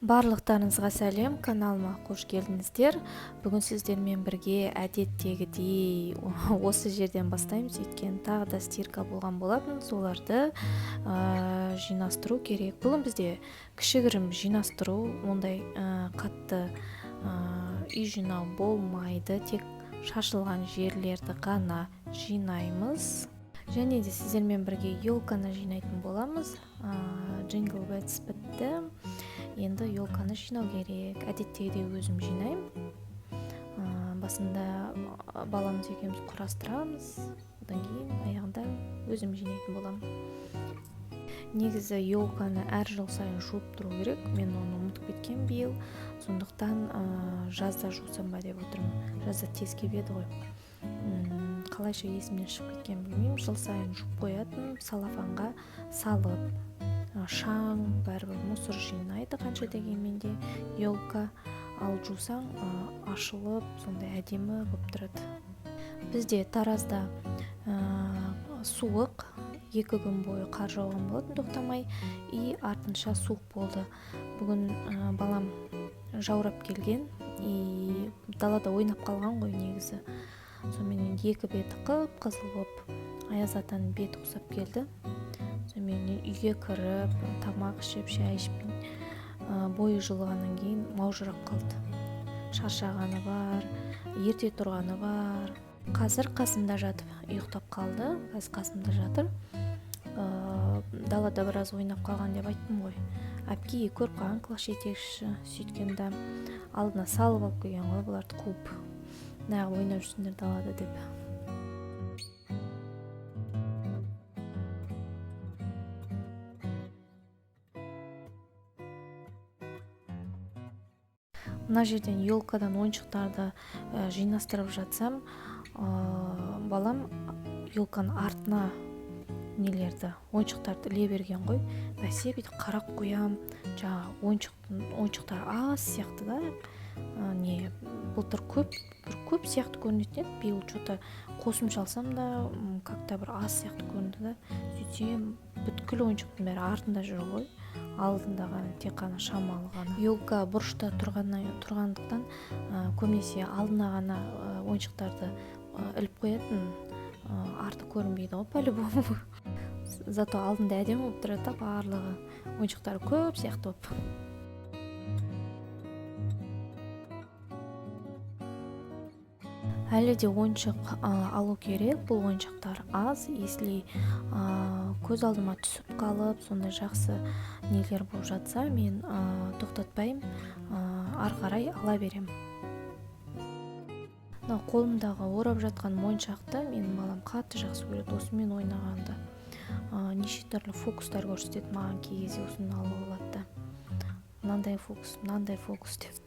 Барлықтарыңызға сәлем, каналыма қош келдіңіздер. Бүгін сіздермен бірге әдеттегідей осы жерден бастаймыз, өйткені тағы да стирка болған болатын, соларды жинастыру керек. Бүгін бізде кішігірім жинастыру, ондай қатты үй жинау болмайды, тек шашылған жерлерді ғана жинаймыз. Және де сіздермен бірге елканы жинайтын боламыз. Jingle Bells бітті. Енді елканы жинау керек. Әдеттегідей өзім жинаймын. Басында баламыз екеуміз құрастырамыз. Одан кейін аяғында өзім жинайтын боламын. Негізі елканы әр жыл сайын жуып тұру керек. Мен оны ұмытып кеткен биыл. Сондықтан жазда жусам ба деп отырмын. Жазда тез келеді ғой. Қалайша есімнен шығып кеткен білмеймін. Жыл сайын жуып қоятын, салафанға салып, шаң, бәрібір мусор жинайды қанша дегенмен де. Елка ал жусаң ашылып, сондай әдемі болып тұрады. Бізде Таразда суық, 2 күн бойы қар жауған болатын тоқтамай, и артынша суық болды. Бүгін балам жаурап келген, и далада ойнап қалған ғой негізі. Сонымен 2 беті қып-қызыл болып, Аяз атаның беті ұқсап келді. Сонымен үйге кіріп, тамақ ішіп, шай ішіп, бойы жылғаннан кейін маужырап қалды. Шаршағаны бар, ерте тұрғаны бар. Қазір қасымда жатып, ұйықтап қалды. Қазір қасымда жатыр. Далада біраз ойнап қалған деп айттым ғой. Әпке көріп қалған класс жетекшісі, сөйткенде алдына салып алып келген ғой, бұларды қуып. Нағы ойнап жүрсіңдер далада деп. Мына жерден елкадан ойыншықтарды жинастырып жатсам, балам елканың артына нелерді, ойыншықтарды іле берген ғой. Бәсе бүйтіп қарап қоям, ойыншықтар аз сияқты да. Былтыр көп сияқты көрінетін еді. Биыл что-то қосымша алсам да, как-то бір аз сияқты көрінді да. Сөйтсем, бүткіл ойыншықтың бәрі артында жүр ғой. Алдындағы тек қана шамалы ғана. Елка бұрышта тұрғандықтан көбінесе алдына ғана ойыншықтарды іліп қоятын, арты көрінбейді ғой, по-любому. Зато алдында әдемі болып тұрады, барлығы ойыншықтары көп сияқты болып. Әлі де ойыншық алу керек. Бұл ойыншықтар аз, если көз алдыма түсіп қалып, сондай жақсы нелер болып жатса, мен тоқтатпаймын, ары қарай ала берем. Қолымдағы орап жатқан моншақты менің балам қатты жақсы көреді, осымен ойнағанды. Неше түрлі фокустар көрсетеді маған, кей кезде осыны алып алады да. Мынандай фокус деп.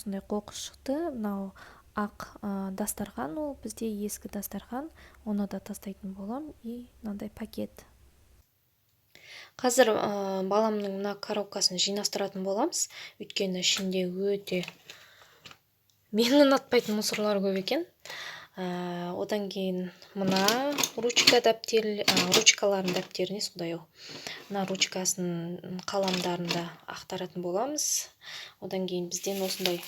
осындай қоқыс шықты. Мынау ақ дастархан, ол бізде ескі дастархан, оны да тастайтын болам. И мынандай пакет. Қазір баламның мына коробкасын жинастыратын боламыз, өйткені ішінде өте мені ұнатпайтын мусорлар көп екен. Одан кейін мына ручкаларын дәптер, несі құдай ау. Мына ручкасын қаламдарында ақтаратын боламыз. Одан кейін бізден осындай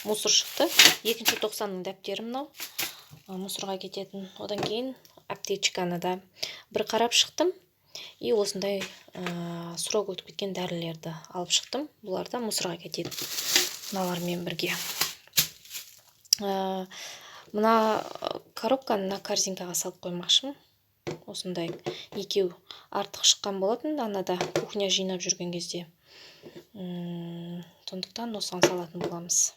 мусор шықты. 2-ші тоқсанның дәптері мынау, мусорға кететін. Одан кейін аптечканы да бір қарап шықтым. И осындай срок өтіп кеткен дәрілерді алып шықтым. Бұлар да мусорға кетеді. Мыналармен бірге. Мына коробканы мына корзинкаға салып қоймақшымын. Осындай екеу артық шыққан болатын, анада кухня жинап жүрген кезде. Сондықтан осыған салатын боламыз.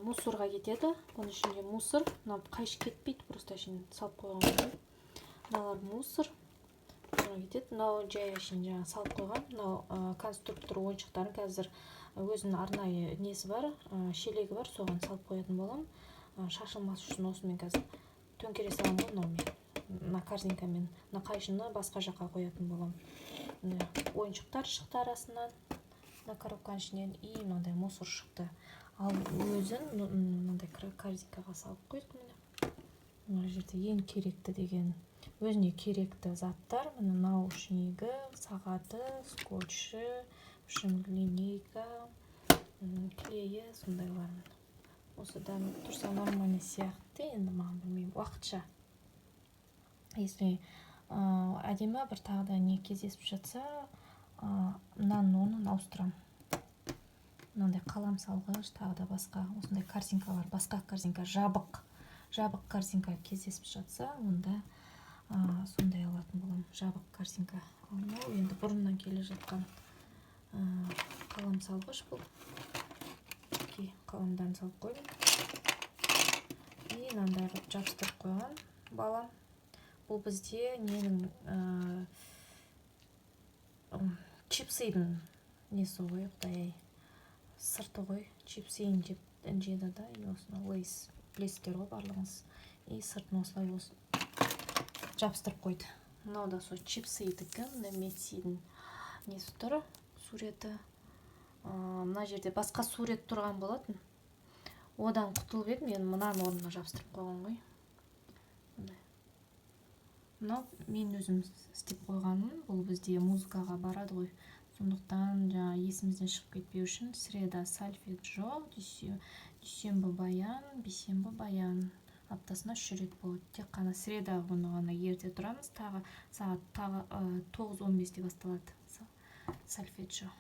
Мусорға кетеді. Бұның ішінде мусор. Мынау қайшы кетпейді, просто ішін салып қойған. Мыналар мусор. Мусорға кетеді. Мынау жай ішін жаңа салып қойған. Мынау конструктор ойыншықтарын қазір өзінің арнайы несі бар, шелегі бар, соған салып қоятын болам. Шашылмас үшін осымен қазір төңкере салам ғой, мына корзинкамен. Мына қайшыны басқа жаққа қоятын болам. Ойыншықтар шықты арасынан. Мына коробканың ішінен и мынандай мусор шықты. Ал өзін мынандай корзинкаға салып қойдық міне. Мына жерде ең керекті деген, өзіне керекті заттар, міне наушнигі, сағаты, скотчы, пішім линейка, клейі, сондайлар. Осыдан тұрса нормальный сияқты, енді маған білмеймін, уақытша. Если әдемі бір тағы да не кездесіп жатса, мынаны ауыстырам. Мынандай қалам салғыш, тағы да басқа осындай корзинкалар, басқа корзинка, жабық корзинка кездесіп жатса, онда сондай алатын болам, жабық корзинка. Ал енді бұрыннан келе жатқан қалам салғыш бұл. Қаламдарын салып қойдым. И мынандай қылып жабыстырып қойған балам. Бұл бізде ненің чипсыйдын несі ғой, құдай сырты ғой, чипсыйын жеді да, осыны лейс білесіздер ғой барлығыңыз, и сыртын осылай жабыстырып қойды. Мынау да сол чипсыйдікі, мына Мессидің несі тұр, суреті. Мына жерде басқа сурет тұрған болатын, одан құтылып едім, мен мынаның орнына жабыстырып қойған ғой. Мынау мен өзім істеп қойғаным, бұл бізде музыкаға барады ғой, сондықтан жаңа есімізден шығып кетпеу үшін среда сольфеджио, дүйсенбі баян, бейсенбі баян, аптасына 3 рет болады. Тек қана среда күні ғана ерте тұрамыз, тағы сағат 9:15-те басталады сольфеджио.